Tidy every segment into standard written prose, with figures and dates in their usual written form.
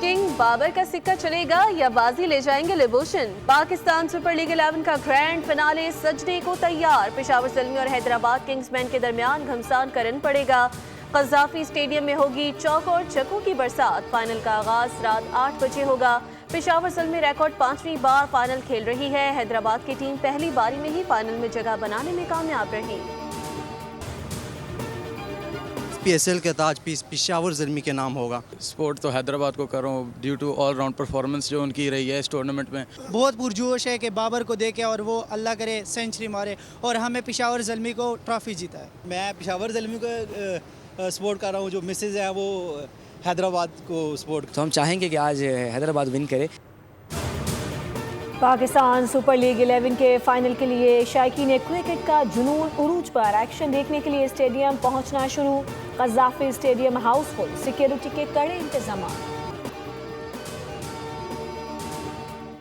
King Babar का सिक्का चलेगा या बाजी ले जाएंगे लिबोशन। पाकिस्तान सुपर लीग 11 का ग्रैंड फिनाले सजने को तैयार। पेशावर ज़ल्मी और हैदराबाद किंग्समैन के दरमियान घमसान का रन पड़ेगा। कज़ाफी स्टेडियम में होगी चौक और चक्कों की बरसात। फाइनल का आगाज रात 8 बजे होगा। पेशावर ज़ल्मी रिकॉर्ड 5वीं बार फाइनल खेल रही है। हैदराबाद की टीम पहली बारी में ही फाइनल में जगह बनाने में कामयाब रही। PSL का ताज पेशावर ज़ल्मी के नाम होगा। सपोर्ट तो हैदराबाद को करूँ due to all round performance जो उनकी रही है इस टूर्नामेंट में। बहुत पुरजोश है कि बाबर को देखे और वो अल्लाह करे सेंचुरी मारे और हमें पेशावर ज़ल्मी को ट्रॉफी जीता है। मैं पेशावर ज़ल्मी को सपोर्ट कर रहा हूँ, जो मिसेज है वो हैदराबाद को सपोर्ट। तो हम चाहेंगे कि आज हैदराबाद विन करे। पाकिस्तान सुपर लीग 11 के फाइनल के लिए शायकीन क्रिकेट का जुनून उरूज पर। एक्शन देखने के लिए स्टेडियम पहुंचना शुरू। कज़ाफी स्टेडियम हाउसफुल, सिक्योरिटी के कड़े इंतजाम।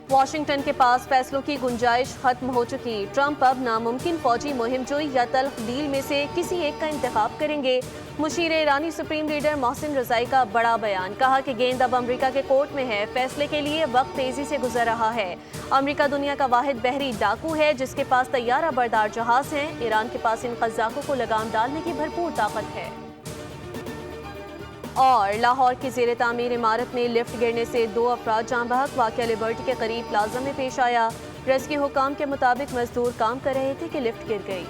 वाशिंगटन के पास फैसलों की गुंजाइश खत्म हो चुकी। ट्रंप अब नामुमकिन फौजी मुहिम जोई या तल्ख डील में से किसी एक का इंतखाब करेंगे। मुशीर ईरानी सुप्रीम लीडर मोहसिन रज़ाई का बड़ा बयान। कहा कि गेंद अब अमेरिका के कोर्ट में है। फैसले के लिए वक्त तेजी से गुजर रहा है। अमेरिका दुनिया का वाहिद बहरी डाकू है जिसके पास तैयारा बरदार जहाज हैं। ईरान के पास इन कज़ाकों को लगाम डालने की भरपूर ताकत है। और लाहौर की ज़ेरे तामीर इमारत में लिफ्ट गिरने से 2 अफराद जाँ बहक। वाक़या लिबर्टी के करीब प्लाजा में पेश आया। रेस्क्यू हुकाम के मुताबिक मजदूर काम कर रहे थे कि लिफ्ट गिर गई।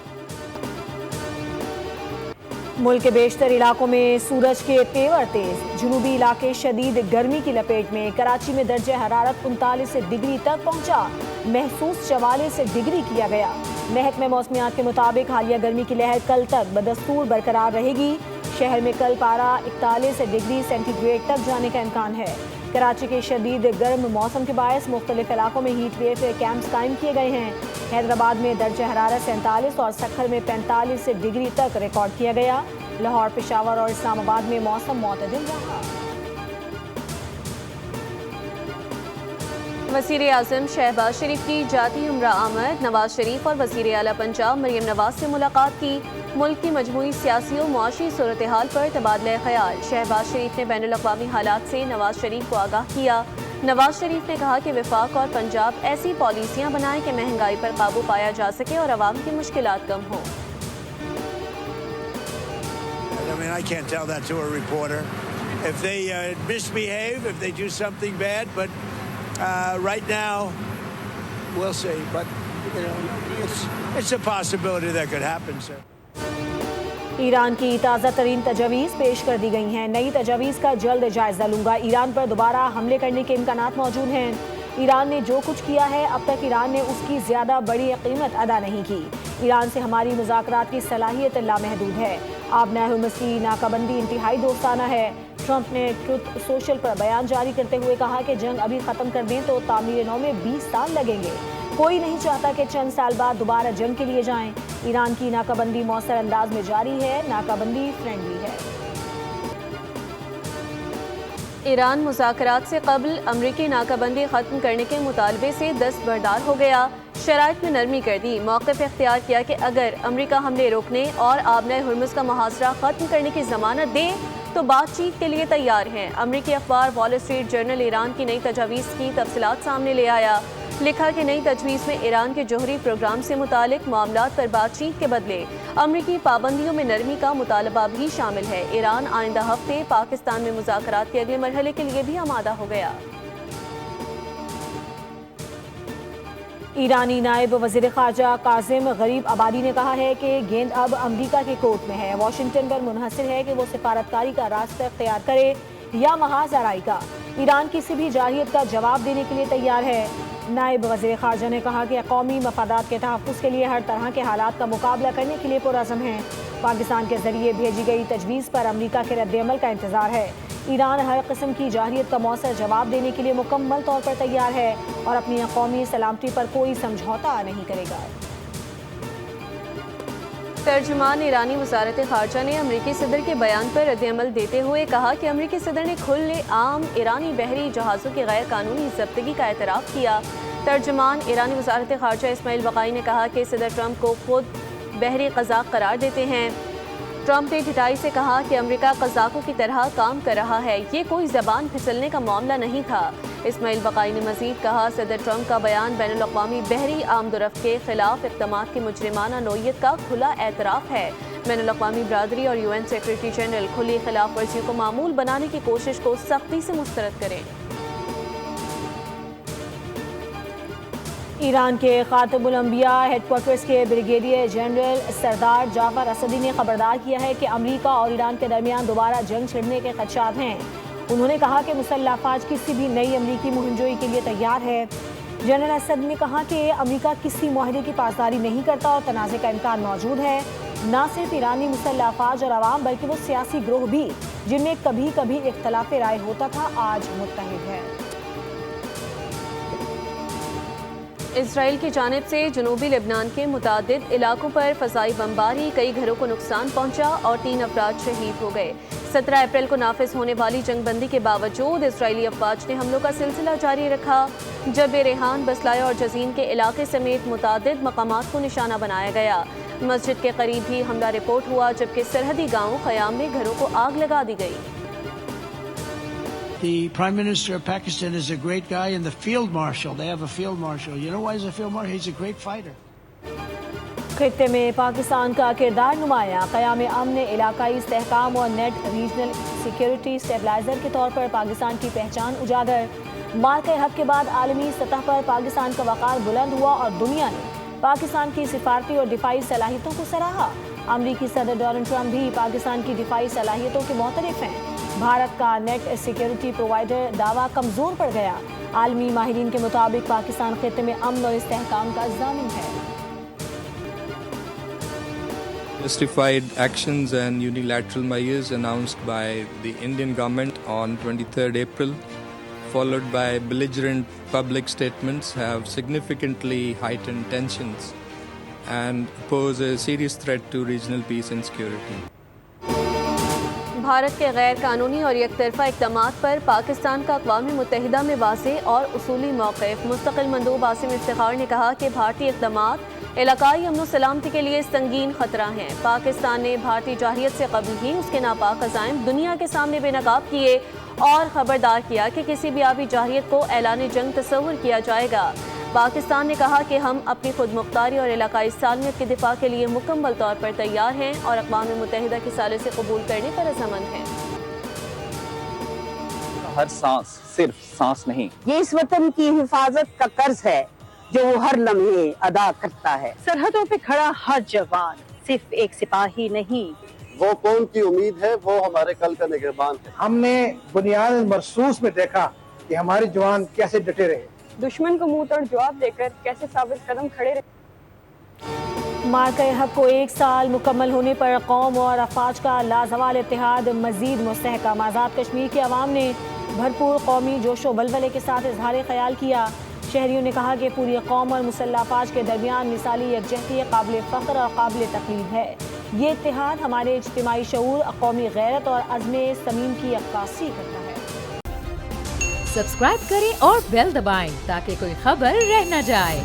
मुल्क के बेशतर इलाकों में सूरज के तेवर तेज। जुनूबी इलाके शदीद गर्मी की लपेट में। कराची में दर्जे हरारत 39 डिग्री तक पहुंचा। महसूस 44 डिग्री किया गया। महकमे मौसमियात के मुताबिक हालिया गर्मी की लहर कल तक बदस्तूर बरकरार रहेगी। शहर में कल पारा 41 डिग्री सेंटीग्रेड तक जाने का इम्कान है। कराची के शदीद गर्म मौसम के बायस मुख्तलिफ इलाकों में हीट वेव कैंप्स कायम किए गए हैं। हैदराबाद में दर्ज हरारत 47 और सक्खर में 45 डिग्री तक रिकॉर्ड किया गया। लाहौर, पेशावर और इस्लामाबाद में मौसम मुतदिल रहा। वज़ीर आज़म शहबाज शरीफ की जाती उम्रा आमद। नवाज शरीफ और वज़ीर आला पंजाब मरियम नवाज से मुलाकात की। मुल्क की मजमूई सियासी और मुआशी सूरत हाल पर तबादला ख्याल। शहबाज शरीफ ने बैनुल अक़वामी हालात से नवाज शरीफ को आगाह किया। नवाज शरीफ ने कहा कि वफाक और पंजाब ऐसी पॉलिसियाँ बनाएं कि महंगाई पर काबू पाया जा सके और आवाम की मुश्किलात कम हों। I can't tell that to a reporter. If they misbehave, if they do something bad, but right now, we'll see. But you know, it's a possibility that could happen, sir. Iran की ताज़ा तरीन तजावीज़ पेश कर दी गई हैं। नई तजावीज़ का जल्द जायज़ा लूँगा। ईरान पर दोबारा हमले करने के इम्कानात मौजूद हैं। ईरान ने जो कुछ किया है अब तक ईरान ने उसकी ज़्यादा बड़ी कीमत अदा नहीं की। ईरान से हमारी मुज़ाकरात की सलाहियत लामहदूद है। आबनाए हुर्मुज़ की नाकाबंदी इंतहाई दोस्ताना है। ट्रंप ने ट्रुथ सोशल पर बयान जारी करते हुए कहा कि जंग अभी ख़त्म कर दें तो तामीर नौ में 20 साल लगेंगे। कोई नहीं चाहता कि चंद साल बाद दोबारा जंग के लिए जाएं। ईरान की नाकाबंदी मौसर अंदाज में जारी है। नाकाबंदी फ्रेंडली है। ईरान मुज़ाकरात से कबल अमरीकी नाकाबंदी ख़त्म करने के मुतालबे से दस्तबरदार हो गया। शराइत में नरमी कर दी। मौक़िफ़ इख्तियार किया कि अगर अमरीका हमले रोकने और आबनाए हुर्मुज़ का मुहासरा ख़त्म करने की ज़मानत दे तो बातचीत के लिए तैयार हैं। अमरीकी अखबार वॉल स्ट्रीट जर्नल ईरान की नई तजवीज़ की तफसीलात सामने ले आया। लिखा कि नई तजवीज़ में ईरान के जोहरी प्रोग्राम से मुतालिक मामलात पर बातचीत के बदले अमरीकी पाबंदियों में नरमी का मुतालबा भी शामिल है। ईरान आइंदा हफ्ते पाकिस्तान में मुज़ाकरात के अगले मरहले के लिए भी आमादा हो गया। ईरानी नायब वज़ीर ख़ारजा काज़िम गरीब आबादी ने कहा है कि गेंद अब अमरीका के कोर्ट में है। वाशिंगटन पर मुनहसर है कि वो सिफारतकारी का रास्ता इख्तियार करे या महाज आराई का। ईरान किसी भी जाहियत का जवाब देने के लिए तैयार है। नायब वज़ीर ख़ारजा ने कहा कि कौमी मफादात के तहफ़्फ़ुज़ के लिए हर तरह के हालात का मुकाबला करने के लिए पुरअज़्म हैं। पाकिस्तान के ज़रिए भेजी गई तजवीज़ पर अमरीका के रद्द-ए-अमल का इंतज़ार है। ईरान हर किस्म की जाहियत का मौसर जवाब देने के लिए मुकम्मल तौर पर तैयार है और अपनी कौमी सलामती पर कोई समझौता नहीं करेगा। तर्जुमान ईरानी वज़ारत ख़ारजा ने अमरीकी सदर के बयान पर रद्द-ए-अमल देते हुए कहा कि अमरीकी सदर ने खुले आम ईरानी बहरी जहाज़ों की गैर कानूनी ज़ब्तगी का एतराफ़ किया। तर्जुमान ईरानी वज़ारत ख़ारजा इस्माइल बक़ाई ने कहा कि सदर ट्रंप को खुद बहरी क़ज़ाक़ करार देते हैं। ٹرمپ نے ڈٹائی سے کہا کہ امریکہ قزاقوں کی طرح کام کر رہا ہے، یہ کوئی زبان پھسلنے کا معاملہ نہیں تھا۔ اسماعیل بقائی نے مزید کہا صدر ٹرمپ کا بیان بین الاقوامی بحری آمد و رفت کے خلاف اقدامات کی مجرمانہ نوعیت کا کھلا اعتراف ہے۔ بین الاقوامی برادری اور UN سیکریٹری جنرل کھلی خلاف ورزیوں کو معمول بنانے کی کوشش کو سختی سے مسترد کریں۔ ایران کے خاتم الانبیاء ہیڈ کوارٹرز کے بریگیڈیئر جنرل سردار جعفر اسدی نے خبردار کیا ہے کہ امریکہ اور ایران کے درمیان دوبارہ جنگ چھڑنے کے خدشات ہیں۔ انہوں نے کہا کہ مسلح افواج کسی بھی نئی امریکی مہم جوئی کے لیے تیار ہے۔ جنرل اسد نے کہا کہ امریکہ کسی معاہدے کی پاسداری نہیں کرتا اور تنازع کا امکان موجود ہے۔ نہ صرف ایرانی مسلح افواج اور عوام بلکہ وہ سیاسی گروہ بھی جن میں کبھی کبھی اختلاف رائے ہوتا تھا آج متحد ہے۔ اسرائیل کی جانب سے جنوبی لبنان کے متعدد علاقوں پر فضائی بمباری، کئی گھروں کو نقصان پہنچا اور 3 افراد شہید ہو گئے۔ 17 اپریل کو نافذ ہونے والی جنگ بندی کے باوجود اسرائیلی افواج نے حملوں کا سلسلہ جاری رکھا، جب ریحان، بسلائے اور جزین کے علاقے سمیت متعدد مقامات کو نشانہ بنایا گیا۔ مسجد کے قریب بھی حملہ رپورٹ ہوا، جبکہ سرحدی گاؤں خیام میں گھروں کو آگ لگا دی گئی۔ The Prime Minister of Pakistan is a great guy, and the Field Marshal, they have a Field Marshal. You know why he's a Field Marshal? He's a great fighter. خطے میں پاکستان کا کردار نمایاں، قیام امن، علاقائی استحکام اور نیٹ ریجنل سیکیورٹی اسٹیبلائزر کے طور پر پاکستان کی پہچان اجاگر۔ مارکہ حق کے بعد عالمی سطح پر پاکستان کا وقار بلند ہوا اور دنیا نے پاکستان کی سفارتی اور دفاعی صلاحیتوں کو سراہا۔ امریکی صدر ڈونلڈ ٹرمپ بھی پاکستان کی دفاعی صلاحیتوں کے معترف ہیں۔ بھارت کا نیٹ سیکیورٹی پرووائیڈر دعویٰ کمزور پڑ گیا۔ عالمی ماہرین کے مطابق پاکستان خطے میں امن اور استحکام کا ضامن ہے۔ Justified actions and unilateral measures announced by the Indian government on 23rd April, followed by belligerent public statements, have significantly heightened tensions and pose a serious threat to regional peace and security. Bharat کے غیر قانونی اور یک طرفہ اقدامات پر پاکستان کا اقوام متحدہ میں واضح اور اصولی موقف۔ مستقل مندوب عاصم افتخار نے کہا کہ بھارتی اقدامات علاقائی امن و سلامتی کے لیے سنگین خطرہ ہیں۔ پاکستان نے بھارتی جارحیت سے قبل ہی اس کے ناپاک عزائم دنیا کے سامنے بے نقاب کیے اور خبردار کیا کہ کسی بھی آبی جارحیت کو اعلان جنگ تصور کیا جائے گا۔ پاکستان نے کہا کہ ہم اپنی خود مختاری اور علاقائی سالمیت کے دفاع کے لیے مکمل طور پر تیار ہیں اور اقوام متحدہ کی ثالثی قبول کرنے پر رضامند ہیں۔ ہر سانس صرف سانس نہیں، یہ اس وطن کی حفاظت کا قرض ہے جو وہ ہر لمحے ادا کرتا ہے۔ سرحدوں پہ کھڑا ہر جوان صرف ایک سپاہی نہیں، وہ قوم کی امید ہے، وہ ہمارے کل کا نگہبان ہے۔ ہم نے بنیاد مرصوص میں دیکھا کہ ہمارے جوان کیسے ڈٹے رہے، دشمن کو منہ توڑ جواب دے کر کیسے ثابت قدم کھڑے رہے۔ مارکہ حق کو 1 سال مکمل ہونے پر قوم اور افواج کا لازوال اتحاد مزید مستحکم۔ آزاد کشمیر کے عوام نے بھرپور قومی جوش و ولولے کے ساتھ اظہار خیال کیا۔ شہریوں نے کہا کہ پوری قوم اور مسلح افواج کے درمیان مثالی یکجہتی قابل فخر اور قابل تقلید ہے۔ یہ اتحاد ہمارے اجتماعی شعور، قومی غیرت اور عزم صمیم کی عکاسی کرتا ہے۔ سبسکرائب کریں اور بیل دبائیں تاکہ کوئی خبر رہ نہ جائے۔